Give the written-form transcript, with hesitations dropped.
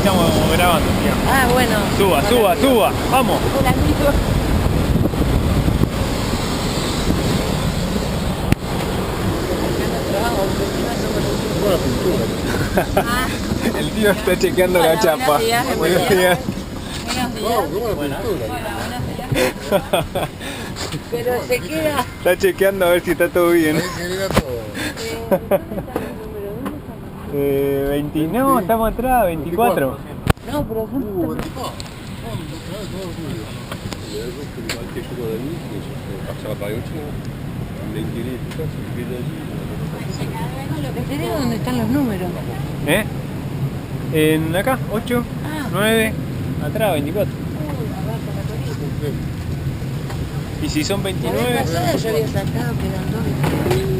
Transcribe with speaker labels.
Speaker 1: estamos grabando, digamos.
Speaker 2: Ah, bueno.
Speaker 1: Suba, suba, suba. Vamos.
Speaker 2: Hola, amigo. Ah,
Speaker 1: El tío está chequeando
Speaker 2: hola,
Speaker 1: la chapa.
Speaker 2: buenos días,
Speaker 1: Buenos días.
Speaker 2: buenos días. Hola, buenos días. Pero se queda.
Speaker 1: Está chequeando a ver si está todo bien. 20, no, estamos atrás, 24.
Speaker 2: No, pero son... Lo que te digo, ¿dónde están los números?
Speaker 1: ¿Eh? En acá, 8,
Speaker 2: Ah.
Speaker 1: 9, atrás, 24. Y si son
Speaker 2: La vez
Speaker 1: 29...
Speaker 2: pasada yo había sacado que eran dos.